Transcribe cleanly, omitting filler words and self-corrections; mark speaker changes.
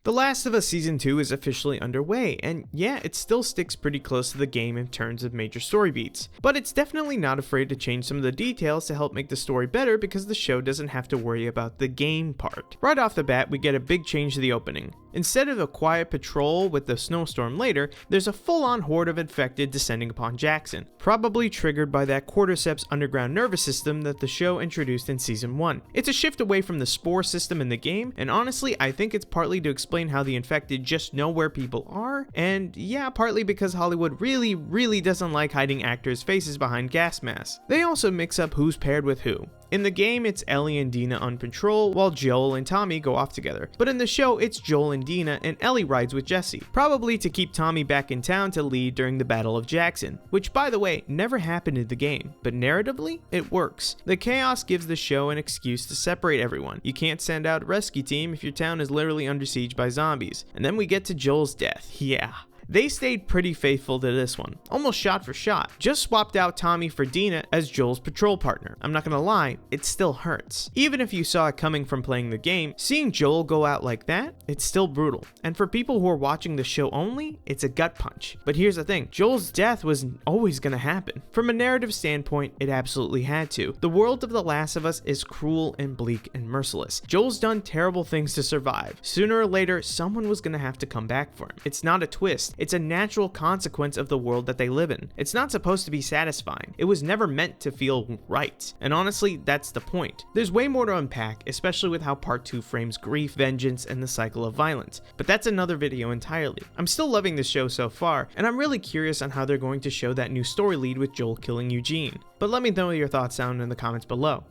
Speaker 1: The Last of Us Season 2 is officially underway, and yeah, it still sticks pretty close to the game in terms of major story beats, but it's definitely not afraid to change some of the details to help make the story better because the show doesn't have to worry about the game part. Right off the bat, we get a big change to the opening. Instead of a quiet patrol with the snowstorm later, there's a full-on horde of infected descending upon Jackson, probably triggered by that cordyceps underground nervous system that the show introduced in Season 1. It's a shift away from the spore system in the game, and honestly, I think it's partly to explain how the infected just know where people are, and yeah, partly because Hollywood really doesn't like hiding actors' faces behind gas masks. They also mix up who's paired with who. In the game, it's Ellie and Dina on patrol, while Joel and Tommy go off together. But in the show, it's Joel and Dina, and Ellie rides with Jesse, probably to keep Tommy back in town to lead during the Battle of Jackson, which by the way, never happened in the game, but narratively, it works. The chaos gives the show an excuse to separate everyone. You can't send out a rescue team if your town is literally under siege by zombies. And then we get to Joel's death, yeah. They stayed pretty faithful to this one, almost shot for shot. Just swapped out Tommy for Dina as Joel's patrol partner. I'm not gonna lie, it still hurts. Even if you saw it coming from playing the game, seeing Joel go out like that, it's still brutal. And for people who are watching the show only, it's a gut punch. But here's the thing, Joel's death was always gonna happen. From a narrative standpoint, it absolutely had to. The world of The Last of Us is cruel and bleak and merciless. Joel's done terrible things to survive. Sooner or later, someone was gonna have to come back for him. It's not a twist. It's a natural consequence of the world that they live in. It's not supposed to be satisfying. It was never meant to feel right. And honestly, that's the point. There's way more to unpack, especially with how part 2 frames grief, vengeance, and the cycle of violence. But that's another video entirely. I'm still loving this show so far, and I'm really curious on how they're going to show that new story lead with Joel killing Eugene. But let me know your thoughts down in the comments below.